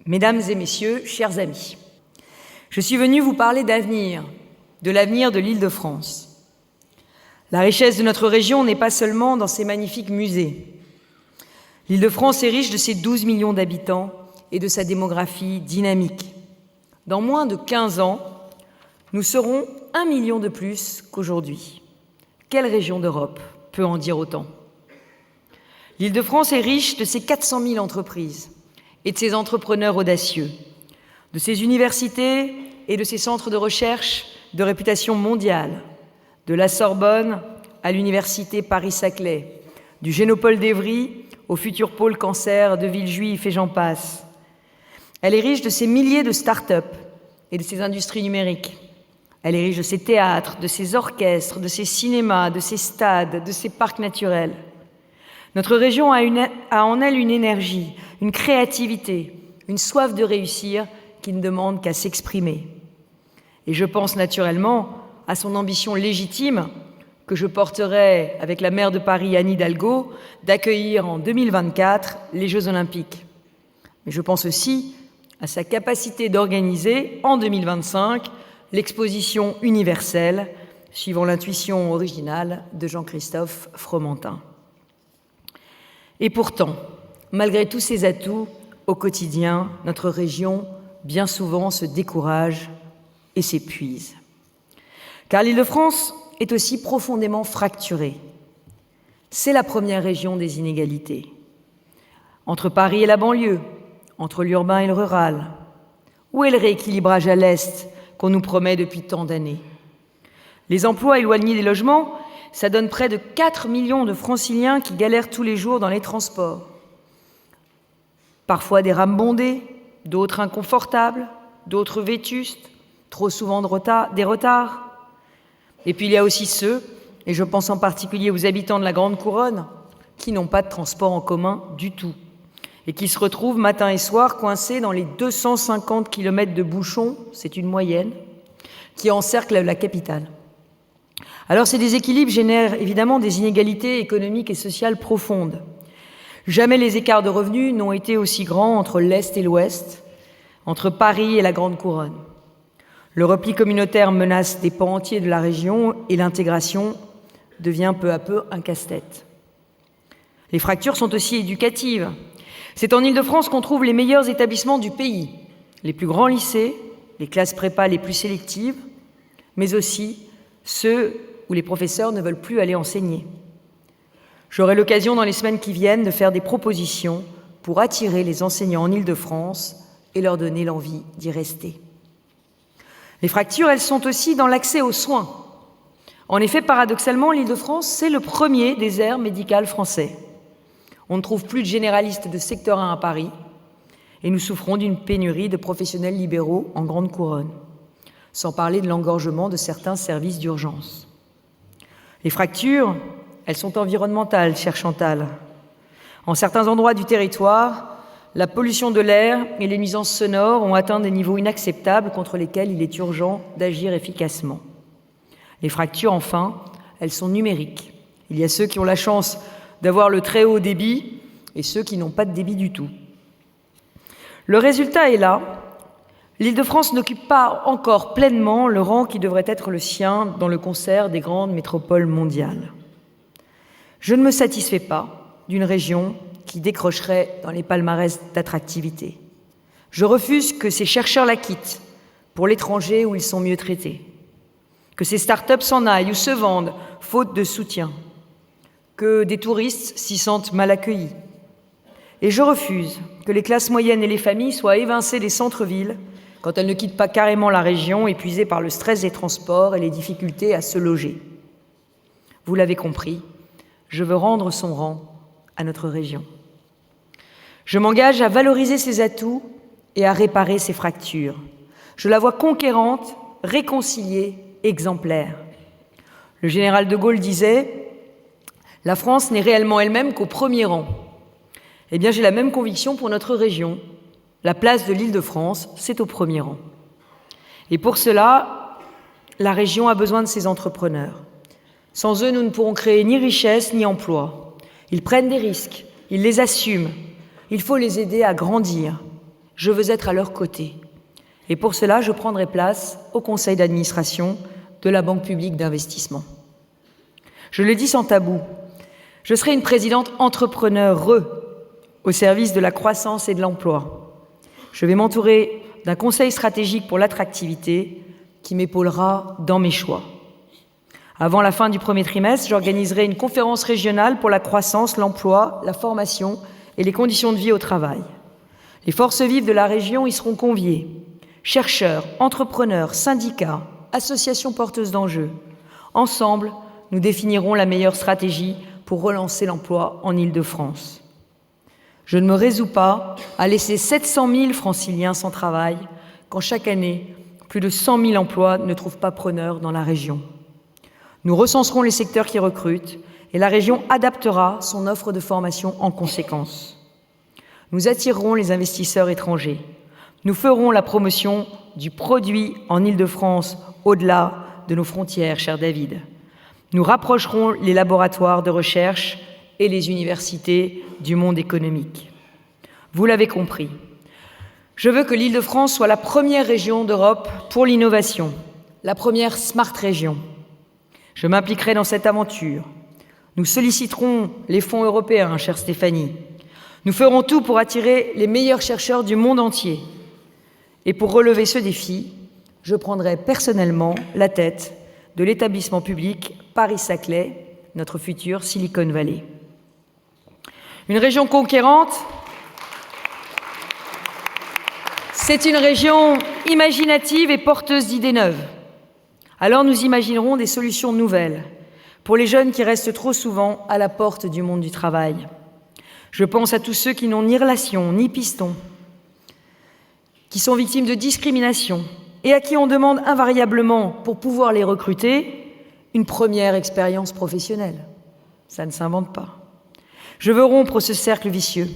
Mesdames et messieurs, chers amis, je suis venue vous parler d'avenir, de l'avenir de l'Île-de-France. La richesse de notre région n'est pas seulement dans ses magnifiques musées. L'Île-de-France est riche de ses 12 millions d'habitants et de sa démographie dynamique. Dans moins de 15 ans, nous serons 1 million de plus qu'aujourd'hui. Quelle région d'Europe peut en dire autant? L'Île-de-France est riche de ses 400 000 entreprises et de ses entrepreneurs audacieux, de ses universités et de ses centres de recherche de réputation mondiale, de la Sorbonne à l'université Paris-Saclay, du Génopole d'Évry au futur pôle cancer de Villejuif et j'en passe. Elle est riche de ses milliers de start-up et de ses industries numériques. Elle est riche de ses théâtres, de ses orchestres, de ses cinémas, de ses stades, de ses parcs naturels. Notre région a en elle une énergie, une créativité, une soif de réussir qui ne demande qu'à s'exprimer. Et je pense naturellement à son ambition légitime, que je porterai avec la maire de Paris, Anne Hidalgo, d'accueillir en 2024 les Jeux Olympiques. Mais je pense aussi à sa capacité d'organiser en 2025 l'exposition universelle, suivant l'intuition originale de Jean-Christophe Fromentin. Et pourtant, malgré tous ces atouts, au quotidien, notre région, bien souvent, se décourage et s'épuise. Car l'Île-de-France est aussi profondément fracturée. C'est la première région des inégalités. Entre Paris et la banlieue, entre l'urbain et le rural. Où est le rééquilibrage à l'Est qu'on nous promet depuis tant d'années? Les emplois éloignés des logements, ça donne près de 4 millions de franciliens qui galèrent tous les jours dans les transports. Parfois des rames bondées, d'autres inconfortables, d'autres vétustes, trop souvent des retards. Et puis il y a aussi ceux, et je pense en particulier aux habitants de la Grande Couronne, qui n'ont pas de transport en commun du tout et qui se retrouvent matin et soir coincés dans les 250 km de bouchons, c'est une moyenne, qui encerclent la capitale. Alors ces déséquilibres génèrent évidemment des inégalités économiques et sociales profondes. Jamais les écarts de revenus n'ont été aussi grands entre l'Est et l'Ouest, entre Paris et la Grande Couronne. Le repli communautaire menace des pans entiers de la région et l'intégration devient peu à peu un casse-tête. Les fractures sont aussi éducatives. C'est en Île-de-France qu'on trouve les meilleurs établissements du pays, les plus grands lycées, les classes prépa les plus sélectives, mais aussi ceux où les professeurs ne veulent plus aller enseigner. J'aurai l'occasion dans les semaines qui viennent de faire des propositions pour attirer les enseignants en Île-de-France et leur donner l'envie d'y rester. Les fractures, elles sont aussi dans l'accès aux soins. En effet, paradoxalement, l'Île-de-France, c'est le premier désert médical français. On ne trouve plus de généralistes de secteur 1 à Paris et nous souffrons d'une pénurie de professionnels libéraux en Grande Couronne, sans parler de l'engorgement de certains services d'urgence. Les fractures, elles sont environnementales, chère Chantal. En certains endroits du territoire, la pollution de l'air et les nuisances sonores ont atteint des niveaux inacceptables contre lesquels il est urgent d'agir efficacement. Les fractures, enfin, elles sont numériques. Il y a ceux qui ont la chance d'avoir le très haut débit et ceux qui n'ont pas de débit du tout. Le résultat est là. L'Île-de-France n'occupe pas encore pleinement le rang qui devrait être le sien dans le concert des grandes métropoles mondiales. Je ne me satisfais pas d'une région qui décrocherait dans les palmarès d'attractivité. Je refuse que ces chercheurs la quittent pour l'étranger où ils sont mieux traités, que ces start-up s'en aillent ou se vendent faute de soutien, que des touristes s'y sentent mal accueillis. Et je refuse que les classes moyennes et les familles soient évincées des centres-villes quand elles ne quittent pas carrément la région, épuisées par le stress des transports et les difficultés à se loger. Vous l'avez compris, je veux rendre son rang à notre région. Je m'engage à valoriser ses atouts et à réparer ses fractures. Je la vois conquérante, réconciliée, exemplaire. Le général de Gaulle disait « La France n'est réellement elle-même qu'au premier rang ». Eh bien, j'ai la même conviction pour notre région. La place de l'Île-de-France, c'est au premier rang. Et pour cela, la région a besoin de ses entrepreneurs. Sans eux, nous ne pourrons créer ni richesse ni emploi. Ils prennent des risques, ils les assument. Il faut les aider à grandir. Je veux être à leur côté. Et pour cela, je prendrai place au conseil d'administration de la Banque publique d'investissement. Je le dis sans tabou, je serai une présidente entrepreneure au service de la croissance et de l'emploi. Je vais m'entourer d'un conseil stratégique pour l'attractivité qui m'épaulera dans mes choix. Avant la fin du premier trimestre, j'organiserai une conférence régionale pour la croissance, l'emploi, la formation et les conditions de vie au travail. Les forces vives de la région y seront conviées. Chercheurs, entrepreneurs, syndicats, associations porteuses d'enjeux. Ensemble, nous définirons la meilleure stratégie pour relancer l'emploi en Île-de-France. Je ne me résous pas à laisser 700 000 franciliens sans travail quand chaque année, plus de 100 000 emplois ne trouvent pas preneur dans la région. Nous recenserons les secteurs qui recrutent et la région adaptera son offre de formation en conséquence. Nous attirerons les investisseurs étrangers. Nous ferons la promotion du produit en Île-de-France au-delà de nos frontières, cher David. Nous rapprocherons les laboratoires de recherche et les universités du monde économique. Vous l'avez compris, je veux que l'Île-de-France soit la première région d'Europe pour l'innovation, la première smart région. Je m'impliquerai dans cette aventure. Nous solliciterons les fonds européens, chère Stéphanie. Nous ferons tout pour attirer les meilleurs chercheurs du monde entier. Et pour relever ce défi, je prendrai personnellement la tête de l'établissement public Paris-Saclay, notre future Silicon Valley. Une région conquérante, c'est une région imaginative et porteuse d'idées neuves. Alors nous imaginerons des solutions nouvelles pour les jeunes qui restent trop souvent à la porte du monde du travail. Je pense à tous ceux qui n'ont ni relation, ni piston, qui sont victimes de discrimination et à qui on demande invariablement, pour pouvoir les recruter, une première expérience professionnelle. Ça ne s'invente pas. Je veux rompre ce cercle vicieux.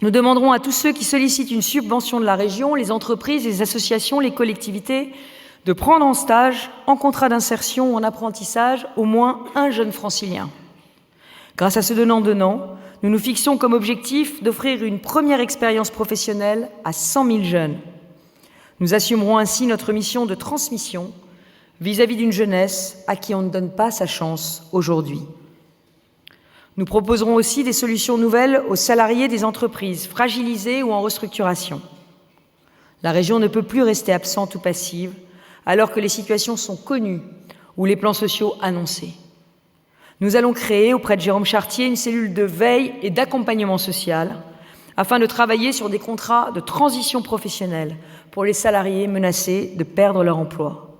Nous demanderons à tous ceux qui sollicitent une subvention de la région, les entreprises, les associations, les collectivités, de prendre en stage, en contrat d'insertion ou en apprentissage, au moins un jeune francilien. Grâce à ce donnant-donnant, nous nous fixons comme objectif d'offrir une première expérience professionnelle à 100 000 jeunes. Nous assumerons ainsi notre mission de transmission vis-à-vis d'une jeunesse à qui on ne donne pas sa chance aujourd'hui. Nous proposerons aussi des solutions nouvelles aux salariés des entreprises fragilisées ou en restructuration. La région ne peut plus rester absente ou passive alors que les situations sont connues ou les plans sociaux annoncés. Nous allons créer auprès de Jérôme Chartier une cellule de veille et d'accompagnement social afin de travailler sur des contrats de transition professionnelle pour les salariés menacés de perdre leur emploi.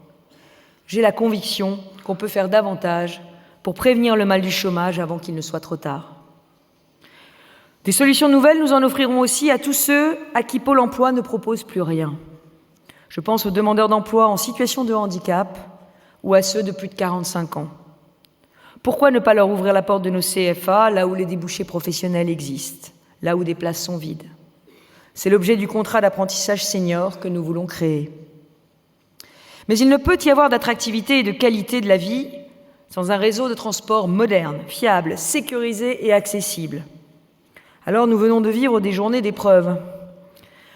J'ai la conviction qu'on peut faire davantage pour prévenir le mal du chômage avant qu'il ne soit trop tard. Des solutions nouvelles, nous en offrirons aussi à tous ceux à qui Pôle emploi ne propose plus rien. Je pense aux demandeurs d'emploi en situation de handicap ou à ceux de plus de 45 ans. Pourquoi ne pas leur ouvrir la porte de nos CFA là où les débouchés professionnels existent, là où des places sont vides? C'est l'objet du contrat d'apprentissage senior que nous voulons créer. Mais il ne peut y avoir d'attractivité et de qualité de la vie sans un réseau de transport moderne, fiable, sécurisé et accessible. Alors nous venons de vivre des journées d'épreuve.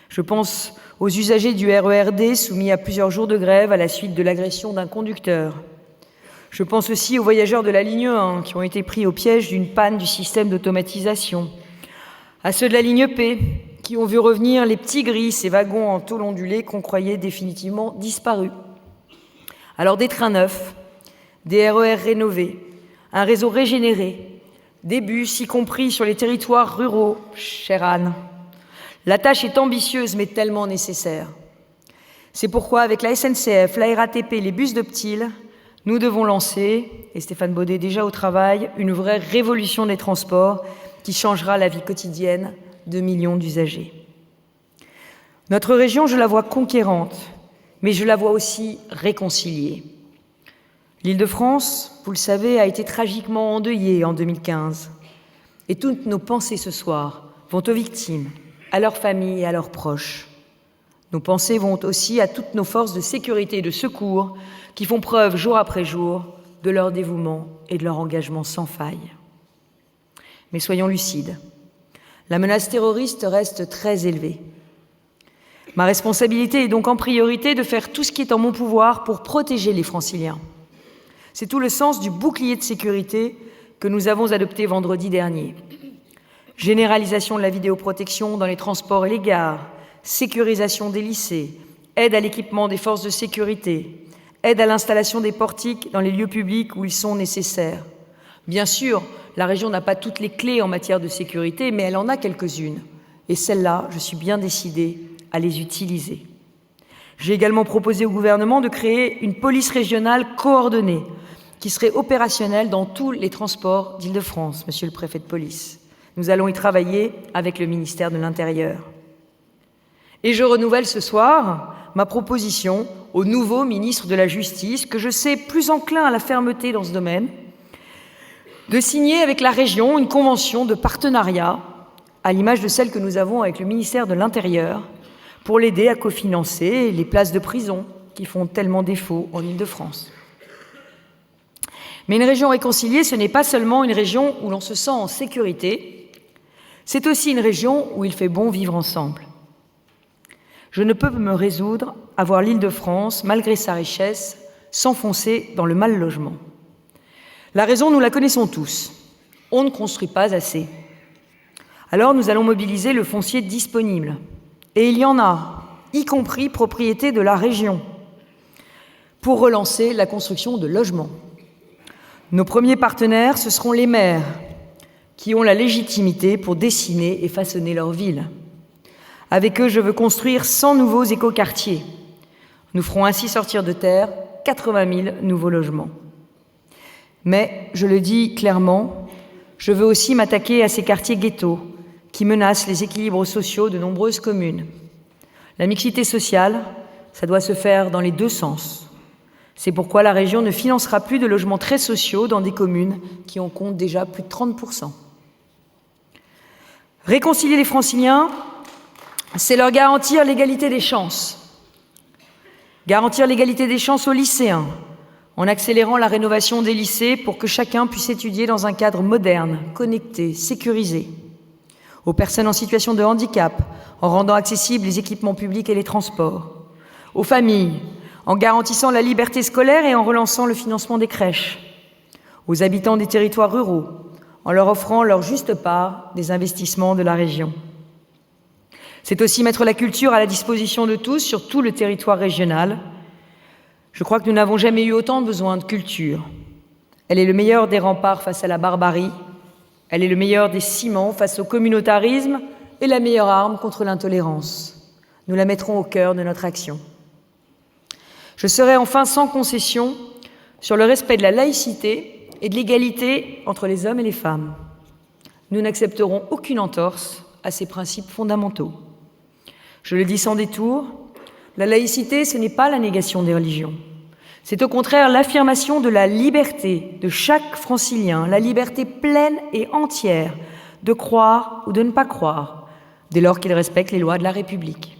Je pense aux usagers du RERD soumis à plusieurs jours de grève à la suite de l'agression d'un conducteur. Je pense aussi aux voyageurs de la ligne 1 qui ont été pris au piège d'une panne du système d'automatisation, à ceux de la ligne P qui ont vu revenir les petits gris, ces wagons en tôle ondulée qu'on croyait définitivement disparus. Alors des trains neufs, des RER rénovés, un réseau régénéré, des bus, y compris sur les territoires ruraux, chère Anne. La tâche est ambitieuse, mais tellement nécessaire. C'est pourquoi, avec la SNCF, la RATP, les bus de Ptyle, nous devons lancer, et Stéphane Baudet est déjà au travail, une vraie révolution des transports qui changera la vie quotidienne de millions d'usagers. Notre région, je la vois conquérante, mais je la vois aussi réconciliée. L'Île-de-France, vous le savez, a été tragiquement endeuillée en 2015. Et toutes nos pensées ce soir vont aux victimes, à leurs familles et à leurs proches. Nos pensées vont aussi à toutes nos forces de sécurité et de secours qui font preuve jour après jour de leur dévouement et de leur engagement sans faille. Mais soyons lucides, la menace terroriste reste très élevée. Ma responsabilité est donc en priorité de faire tout ce qui est en mon pouvoir pour protéger les Franciliens. C'est tout le sens du bouclier de sécurité que nous avons adopté vendredi dernier. Généralisation de la vidéoprotection dans les transports et les gares, sécurisation des lycées, aide à l'équipement des forces de sécurité, aide à l'installation des portiques dans les lieux publics où ils sont nécessaires. Bien sûr, la région n'a pas toutes les clés en matière de sécurité, mais elle en a quelques-unes. Et celles-là, je suis bien décidée à les utiliser. J'ai également proposé au gouvernement de créer une police régionale coordonnée qui serait opérationnelle dans tous les transports d'Île-de-France, monsieur le préfet de police. Nous allons y travailler avec le ministère de l'Intérieur. Et je renouvelle ce soir ma proposition au nouveau ministre de la Justice, que je sais plus enclin à la fermeté dans ce domaine, de signer avec la région une convention de partenariat, à l'image de celle que nous avons avec le ministère de l'Intérieur, pour l'aider à cofinancer les places de prison qui font tellement défaut en Île-de-France. Mais une région réconciliée, ce n'est pas seulement une région où l'on se sent en sécurité, c'est aussi une région où il fait bon vivre ensemble. Je ne peux me résoudre à voir l'Île-de-France, malgré sa richesse, s'enfoncer dans le mal-logement. La raison, nous la connaissons tous. On ne construit pas assez. Alors nous allons mobiliser le foncier disponible. Et il y en a, y compris propriété de la région, pour relancer la construction de logements. Nos premiers partenaires, ce seront les maires, qui ont la légitimité pour dessiner et façonner leur ville. Avec eux, je veux construire 100 nouveaux écoquartiers. Nous ferons ainsi sortir de terre 80 000 nouveaux logements. Mais, je le dis clairement, je veux aussi m'attaquer à ces quartiers ghettos qui menacent les équilibres sociaux de nombreuses communes. La mixité sociale, ça doit se faire dans les deux sens. C'est pourquoi la région ne financera plus de logements très sociaux dans des communes qui en comptent déjà plus de 30%. Réconcilier les Franciliens, c'est leur garantir l'égalité des chances. Garantir l'égalité des chances aux lycéens, en accélérant la rénovation des lycées pour que chacun puisse étudier dans un cadre moderne, connecté, sécurisé. Aux personnes en situation de handicap, en rendant accessibles les équipements publics et les transports. Aux familles, en garantissant la liberté scolaire et en relançant le financement des crèches. Aux habitants des territoires ruraux, en leur offrant leur juste part des investissements de la région. C'est aussi mettre la culture à la disposition de tous sur tout le territoire régional. Je crois que nous n'avons jamais eu autant besoin de culture. Elle est le meilleur des remparts face à la barbarie, elle est le meilleur des ciments face au communautarisme et la meilleure arme contre l'intolérance. Nous la mettrons au cœur de notre action. Je serai enfin sans concession sur le respect de la laïcité et de l'égalité entre les hommes et les femmes. Nous n'accepterons aucune entorse à ces principes fondamentaux. Je le dis sans détour, la laïcité, ce n'est pas la négation des religions. C'est au contraire l'affirmation de la liberté de chaque francilien, la liberté pleine et entière de croire ou de ne pas croire, dès lors qu'il respecte les lois de la République.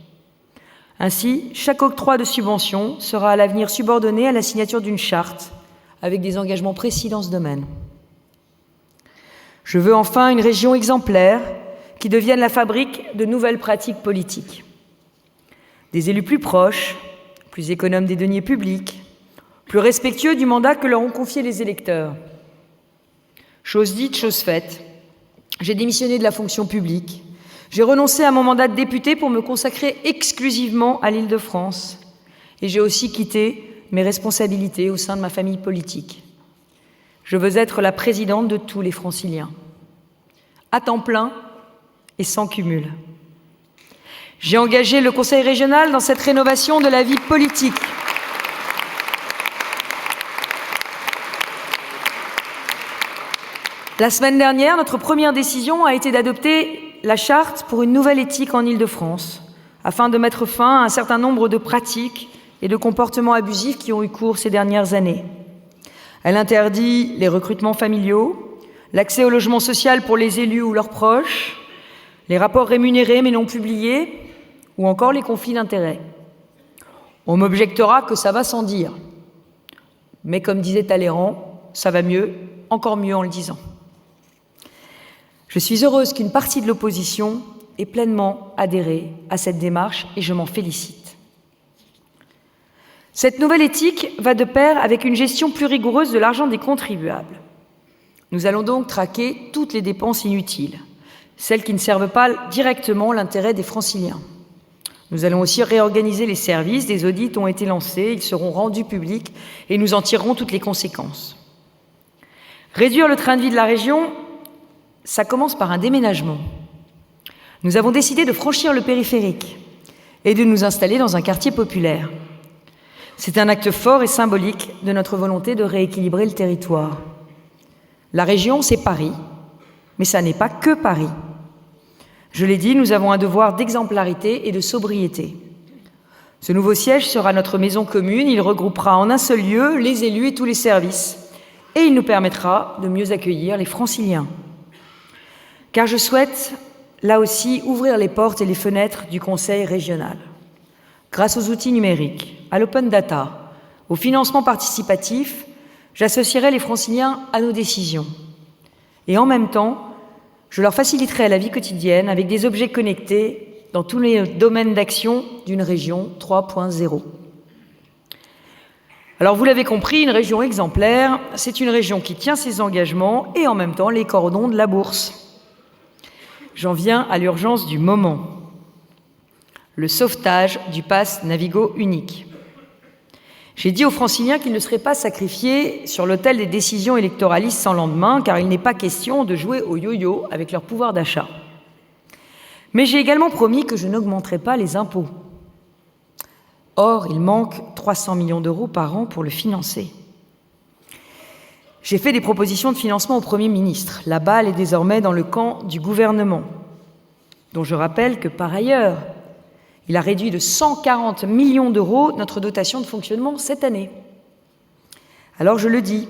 Ainsi, chaque octroi de subvention sera à l'avenir subordonné à la signature d'une charte, avec des engagements précis dans ce domaine. Je veux enfin une région exemplaire qui devienne la fabrique de nouvelles pratiques politiques. Des élus plus proches, plus économes des deniers publics, plus respectueux du mandat que leur ont confié les électeurs. Chose dite, chose faite. J'ai démissionné de la fonction publique. J'ai renoncé à mon mandat de député pour me consacrer exclusivement à l'Île-de-France. Et j'ai aussi quitté mes responsabilités au sein de ma famille politique. Je veux être la présidente de tous les Franciliens, à temps plein et sans cumul. J'ai engagé le Conseil régional dans cette rénovation de la vie politique. La semaine dernière, notre première décision a été d'adopter la charte pour une nouvelle éthique en Île-de-France, afin de mettre fin à un certain nombre de pratiques et de comportements abusifs qui ont eu cours ces dernières années. Elle interdit les recrutements familiaux, l'accès au logement social pour les élus ou leurs proches, les rapports rémunérés mais non publiés, ou encore les conflits d'intérêts. On m'objectera que ça va sans dire. Mais comme disait Talleyrand, ça va mieux, encore mieux en le disant. Je suis heureuse qu'une partie de l'opposition ait pleinement adhéré à cette démarche et je m'en félicite. Cette nouvelle éthique va de pair avec une gestion plus rigoureuse de l'argent des contribuables. Nous allons donc traquer toutes les dépenses inutiles, celles qui ne servent pas directement l'intérêt des Franciliens. Nous allons aussi réorganiser les services, des audits ont été lancés, ils seront rendus publics et nous en tirerons toutes les conséquences. Réduire le train de vie de la région, ça commence par un déménagement. Nous avons décidé de franchir le périphérique et de nous installer dans un quartier populaire. C'est un acte fort et symbolique de notre volonté de rééquilibrer le territoire. La région, c'est Paris, mais ça n'est pas que Paris. Je l'ai dit, nous avons un devoir d'exemplarité et de sobriété. Ce nouveau siège sera notre maison commune, il regroupera en un seul lieu les élus et tous les services, et il nous permettra de mieux accueillir les Franciliens. Car je souhaite, là aussi, ouvrir les portes et les fenêtres du Conseil régional. Grâce aux outils numériques, à l'open data, au financement participatif, j'associerai les Franciliens à nos décisions. Et en même temps, je leur faciliterai la vie quotidienne avec des objets connectés dans tous les domaines d'action d'une région 3.0. Alors vous l'avez compris, une région exemplaire, c'est une région qui tient ses engagements et en même temps les cordons de la bourse. J'en viens à l'urgence du moment. Le sauvetage du pass Navigo unique. J'ai dit aux Franciliens qu'ils ne seraient pas sacrifiés sur l'autel des décisions électoralistes sans lendemain, car il n'est pas question de jouer au yo-yo avec leur pouvoir d'achat. Mais j'ai également promis que je n'augmenterai pas les impôts. Or, il manque 300 millions d'euros par an pour le financer. J'ai fait des propositions de financement au Premier ministre. La balle est désormais dans le camp du gouvernement, dont je rappelle que, par ailleurs, il a réduit de 140 millions d'euros notre dotation de fonctionnement cette année. Alors je le dis,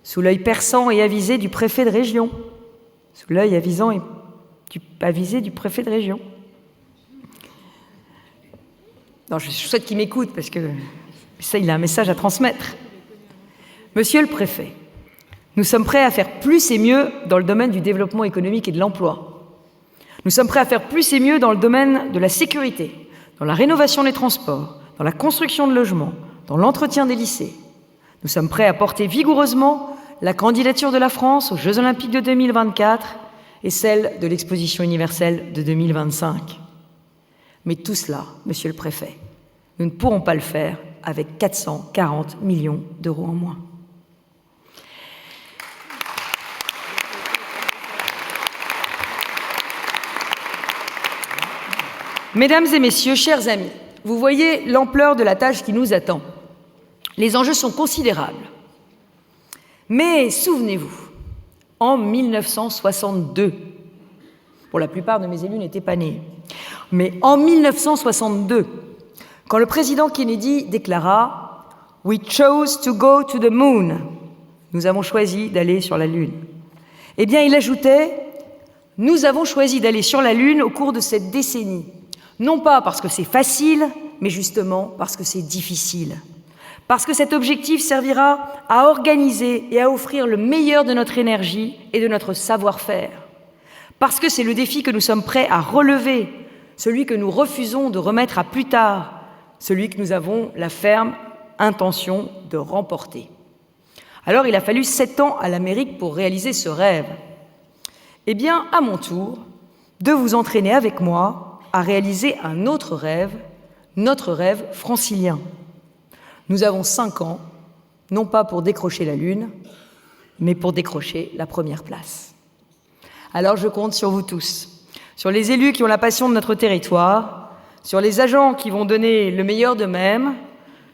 sous l'œil perçant et avisé du préfet de région, sous l'œil avisé du préfet de région. Non, je souhaite qu'il m'écoute parce que ça, il a un message à transmettre. Monsieur le préfet, nous sommes prêts à faire plus et mieux dans le domaine du développement économique et de l'emploi. Nous sommes prêts à faire plus et mieux dans le domaine de la sécurité, dans la rénovation des transports, dans la construction de logements, dans l'entretien des lycées. Nous sommes prêts à porter vigoureusement la candidature de la France aux Jeux Olympiques de 2024 et celle de l'Exposition universelle de 2025. Mais tout cela, monsieur le préfet, nous ne pourrons pas le faire avec 440 millions d'euros en moins. Mesdames et messieurs, chers amis, vous voyez l'ampleur de la tâche qui nous attend. Les enjeux sont considérables. Mais souvenez-vous, en 1962, pour la plupart de mes élus n'étaient pas nés, mais en 1962, quand le président Kennedy déclara « We chose to go to the moon », nous avons choisi d'aller sur la Lune. Eh bien, il ajoutait « Nous avons choisi d'aller sur la Lune au cours de cette décennie ». Non pas parce que c'est facile, mais justement parce que c'est difficile. Parce que cet objectif servira à organiser et à offrir le meilleur de notre énergie et de notre savoir-faire. Parce que c'est le défi que nous sommes prêts à relever, celui que nous refusons de remettre à plus tard, celui que nous avons la ferme intention de remporter. Alors il a fallu 7 ans à l'Amérique pour réaliser ce rêve. Eh bien, à mon tour, de vous entraîner avec moi à réaliser un autre rêve, notre rêve francilien. Nous avons 5 ans, non pas pour décrocher la Lune, mais pour décrocher la première place. Alors je compte sur vous tous, sur les élus qui ont la passion de notre territoire, sur les agents qui vont donner le meilleur d'eux-mêmes,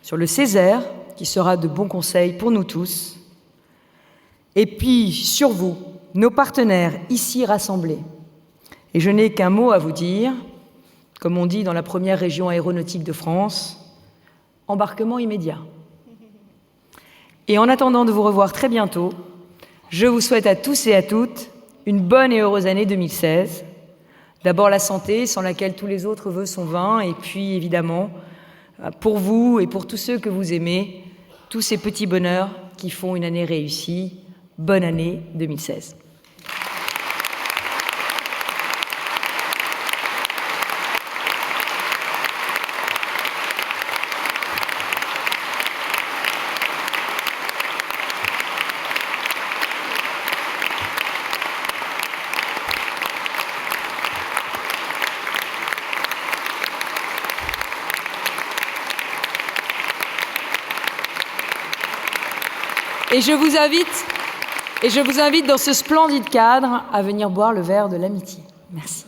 sur le Césaire qui sera de bons conseils pour nous tous, et puis sur vous, nos partenaires ici rassemblés. Et je n'ai qu'un mot à vous dire, comme on dit dans la première région aéronautique de France, embarquement immédiat. Et en attendant de vous revoir très bientôt, je vous souhaite à tous et à toutes une bonne et heureuse année 2016. D'abord la santé, sans laquelle tous les autres vœux sont vains, et puis évidemment, pour vous et pour tous ceux que vous aimez, tous ces petits bonheurs qui font une année réussie. Bonne année 2016. Et je vous invite dans ce splendide cadre à venir boire le verre de l'amitié. Merci.